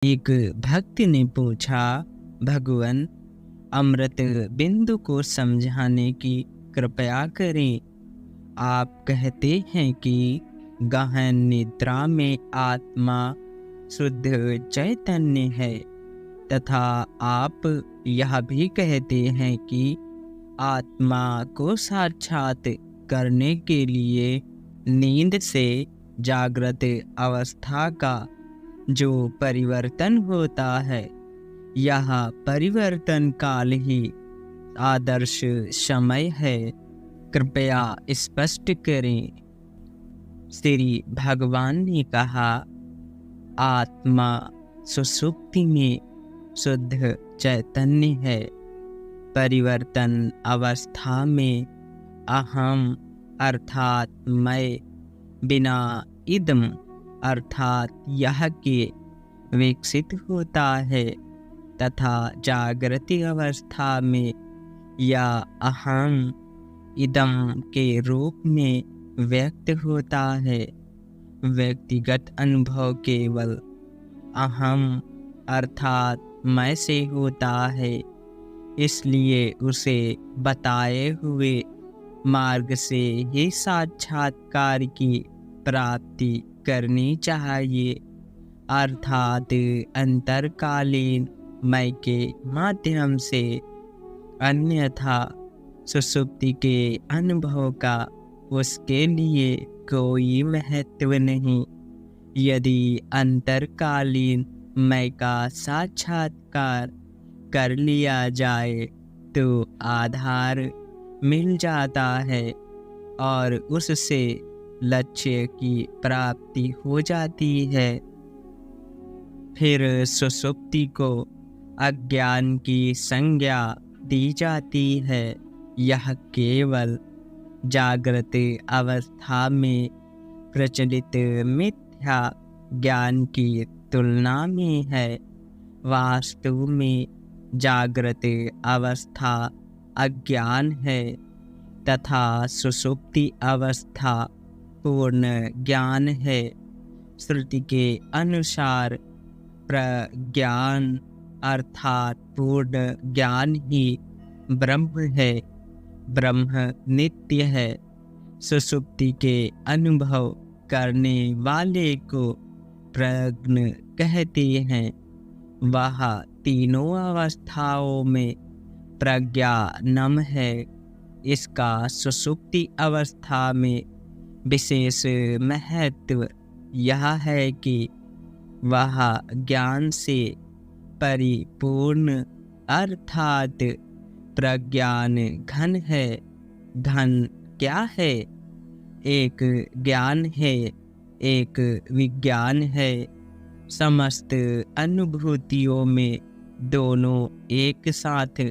एक भक्त ने पूछा, भगवान, अमृत बिंदु को समझाने की कृपया करें। आप कहते हैं कि गहन निद्रा में आत्मा शुद्ध चैतन्य है, तथा आप यह भी कहते हैं कि आत्मा को साक्षात करने के लिए नींद से जागृत अवस्था का जो परिवर्तन होता है, यह परिवर्तन काल ही आदर्श समय है। कृपया स्पष्ट करें। श्री भगवान ने कहा, आत्मा सुषुप्ति में शुद्ध चैतन्य है। परिवर्तन अवस्था में अहम अर्थात मैं बिना इदम अर्थात यह के विकसित होता है, तथा जागृति अवस्था में या अहम इदम के रूप में व्यक्त होता है। व्यक्तिगत अनुभव केवल अहम अर्थात मैं से होता है, इसलिए उसे बताए हुए मार्ग से ही साक्षात्कार की प्राप्ति करनी चाहिए, अर्थात अंतरकालीन मैं के माध्यम से। अन्यथा सुषुप्ति के अनुभव का उसके लिए कोई महत्व नहीं। यदि अंतरकालीन मैं का साक्षात्कार कर लिया जाए तो आधार मिल जाता है और उससे लक्ष्य की प्राप्ति हो जाती है। फिर सुषुप्ति को अज्ञान की संज्ञा दी जाती है। यह केवल जागृत अवस्था में प्रचलित मिथ्या ज्ञान की तुलना में है। वास्तव में जागृत अवस्था अज्ञान है, तथा सुषुप्ति अवस्था पूर्ण ज्ञान है। श्रुति के अनुसार प्रज्ञान अर्थात पूर्ण ज्ञान ही ब्रह्म है। ब्रह्म नित्य है। सुषुप्ति के अनुभव करने वाले को प्रज्ञ कहते हैं। वह तीनों अवस्थाओं में प्रज्ञानम है। इसका सुषुप्ति अवस्था में विशेष महत्व यह है कि वह ज्ञान से परिपूर्ण अर्थात प्रज्ञान घन है। घन क्या है? एक ज्ञान है, एक विज्ञान है। समस्त अनुभूतियों में दोनों एक साथ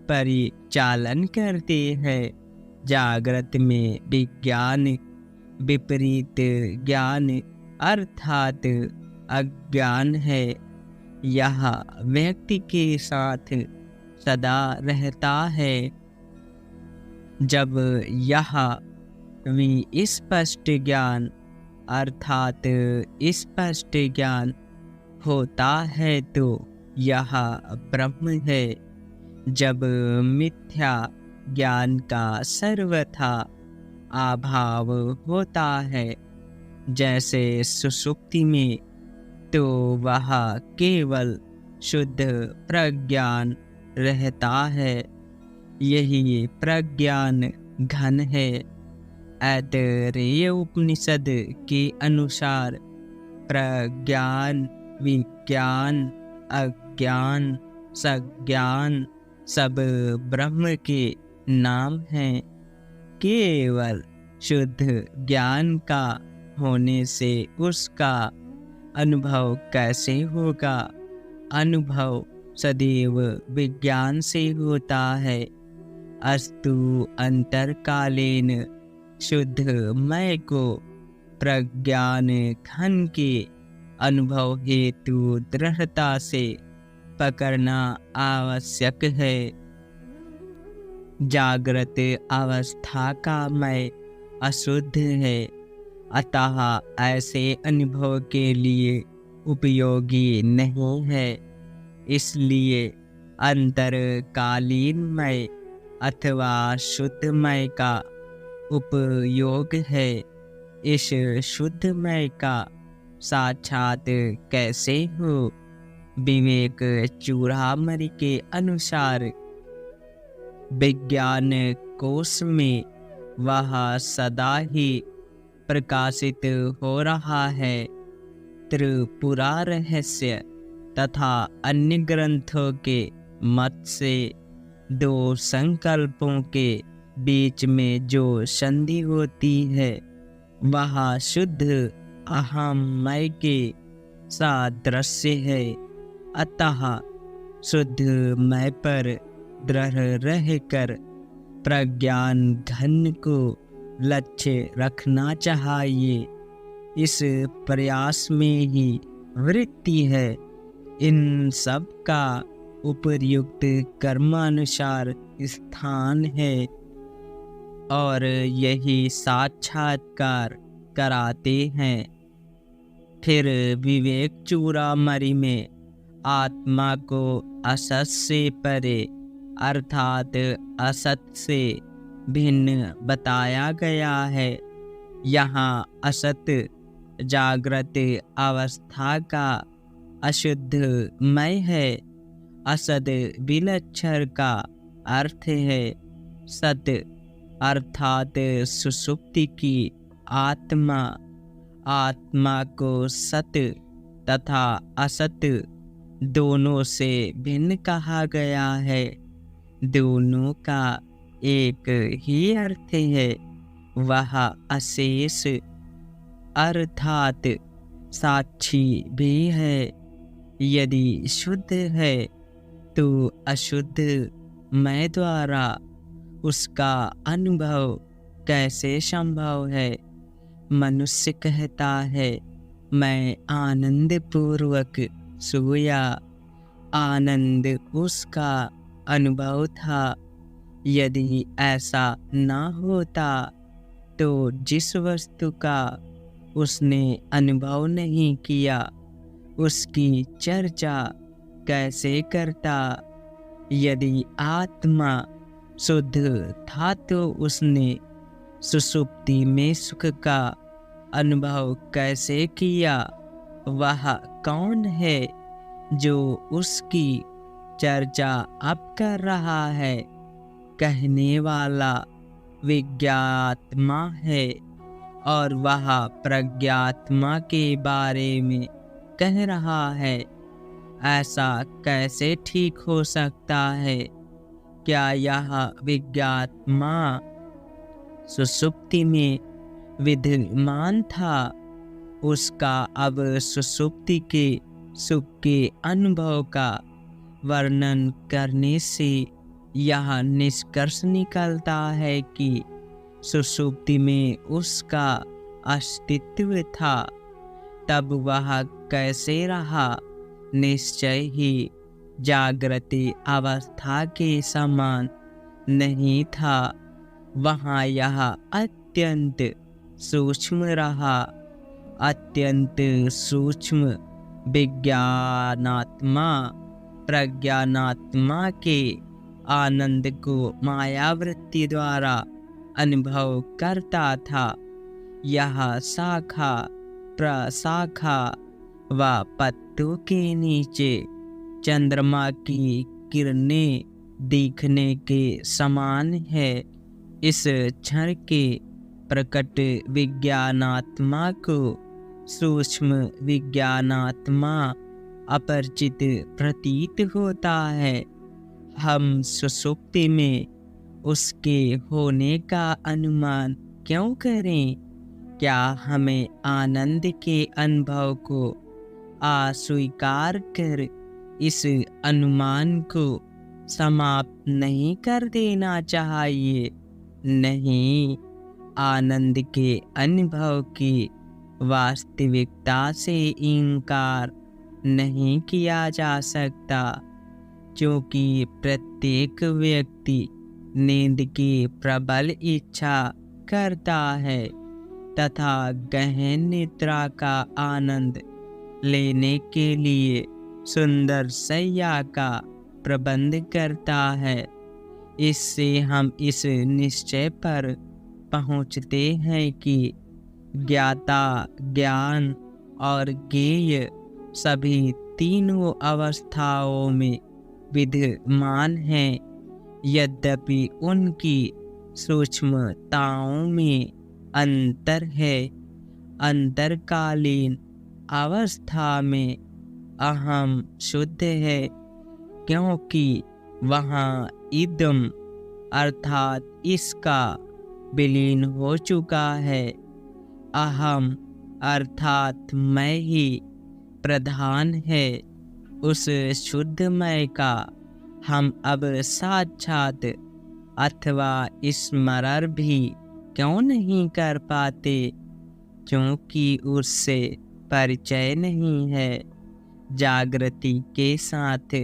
परिचालन करते हैं। जागृत में विज्ञान विपरीत ज्ञान अर्थात अज्ञान है। यह व्यक्ति के साथ सदा रहता है। जब यह विस्पष्ट ज्ञान अर्थात स्पष्ट ज्ञान होता है तो यह ब्रह्म है। जब मिथ्या ज्ञान का सर्वथा अभाव होता है, जैसे सुषुप्ति में, तो वह केवल शुद्ध प्रज्ञान रहता है। यही प्रज्ञान घन है। ऐतरेय उपनिषद के अनुसार प्रज्ञान, विज्ञान, अज्ञान, सज्ञान सब ब्रह्म के नाम हैं। केवल शुद्ध ज्ञान का होने से उसका अनुभव कैसे होगा? अनुभव सदैव विज्ञान से होता है। अस्तु अंतरकालीन शुद्ध मैं को प्रज्ञान घन के अनुभव हेतु दृढ़ता से पकड़ना आवश्यक है। जागृत अवस्था का मैं अशुद्ध है, अतः ऐसे अनुभव के लिए उपयोगी नहीं है। इसलिए अंतरकालीनमय अथवा शुद्धमय का उपयोग है। इस शुद्धमय का साक्षात कैसे हो? विवेक चूड़ामणि के अनुसार विज्ञान कोश में वह सदा ही प्रकाशित हो रहा है। त्रिपुरा रहस्य तथा अन्य ग्रंथों के मत से दो संकल्पों के बीच में जो संधि होती है वह शुद्ध अहममय के सादृश्य है। अतः शुद्ध मय पर दृढ़ रहकर प्रज्ञान घन को लक्ष्य रखना चाहिए। इस प्रयास में ही वृत्ति है। इन सब का उपर्युक्त कर्मानुसार स्थान है और यही साक्षात्कार कराते हैं। फिर विवेक चूड़ामणि में आत्मा को असत से परे अर्थात असत से भिन्न बताया गया है। यहाँ असत जागृत अवस्था का अशुद्धमय है। असद विलक्षण का अर्थ है सत अर्थात सुषुप्ति की आत्मा। आत्मा को सत तथा असत दोनों से भिन्न कहा गया है। दोनों का एक ही अर्थ है, वह अशेष अर्थात साक्षी भी है। यदि शुद्ध है तो अशुद्ध मैं द्वारा उसका अनुभव कैसे संभव है? मनुष्य कहता है मैं आनंद पूर्वक सोया, आनंद उसका अनुभव था। यदि ऐसा न होता तो जिस वस्तु का उसने अनुभव नहीं किया उसकी चर्चा कैसे करता? यदि आत्मा शुद्ध था तो उसने सुषुप्ति में सुख का अनुभव कैसे किया? वह कौन है जो उसकी चर्चा अब कर रहा है? कहने वाला विज्ञात्मा है और वह प्रज्ञात्मा के बारे में कह रहा है। ऐसा कैसे ठीक हो सकता है? क्या यह विज्ञात्मा सुषुप्ति में विद्यमान था? उसका अब सुषुप्ति के सुख के अनुभव का वर्णन करने से यह निष्कर्ष निकलता है कि सुषुप्ति में उसका अस्तित्व था। तब वह कैसे रहा? निश्चय ही जागृति अवस्था के समान नहीं था। वहाँ यह अत्यंत सूक्ष्म रहा। अत्यंत सूक्ष्म विज्ञानात्मा प्रज्ञानात्मा के आनंद को मायावृत्ति द्वारा अनुभव करता था। यह शाखा प्रशाखा व पत्तों के नीचे चंद्रमा की किरणें दिखने के समान है। इस क्षण के प्रकट विज्ञानात्मा को सूक्ष्म विज्ञानात्मा अपरिचित प्रतीत होता है। हम सुषुप्ति में उसके होने का अनुमान क्यों करें? क्या हमें आनंद के अनुभव को अस्वीकार कर इस अनुमान को समाप्त नहीं कर देना चाहिए? नहीं, आनंद के अनुभव की वास्तविकता से इनकार नहीं किया जा सकता, क्योंकि प्रत्येक व्यक्ति नींद की प्रबल इच्छा करता है तथा गहन निद्रा का आनंद लेने के लिए सुंदर शैया का प्रबंध करता है। इससे हम इस निश्चय पर पहुँचते हैं कि ज्ञाता, ज्ञान और ज्ञेय सभी तीनों अवस्थाओं में विद्यमान हैं, यद्यपि उनकी सूक्ष्मताओं में अंतर है। अंतरकालीन अवस्था में अहम शुद्ध है, क्योंकि वहाँ इदम अर्थात इसका विलीन हो चुका है। अहम अर्थात मैं ही प्रधान है। उस शुद्ध मैं का हम अब साक्षात अथवा स्मरण भी क्यों नहीं कर पाते, क्योंकि उससे परिचय नहीं है। जागृति के साथ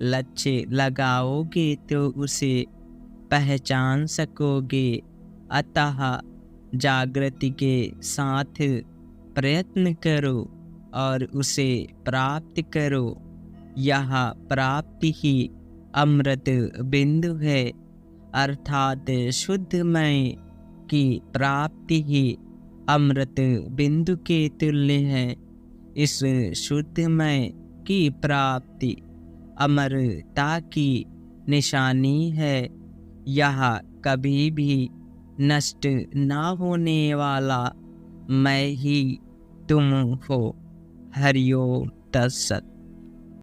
लक्ष्य लगाओगे तो उसे पहचान सकोगे। अतः जागृति के साथ प्रयत्न करो और उसे प्राप्त करो। यह प्राप्ति ही अमृत बिंदु है, अर्थात शुद्ध मैं की प्राप्ति ही अमृत बिंदु के तुल्य है। इस शुद्ध मैं की प्राप्ति अमरता की निशानी है। यह कभी भी नष्ट न होने वाला मैं ही तुम हो। हरि ओम तत्सत।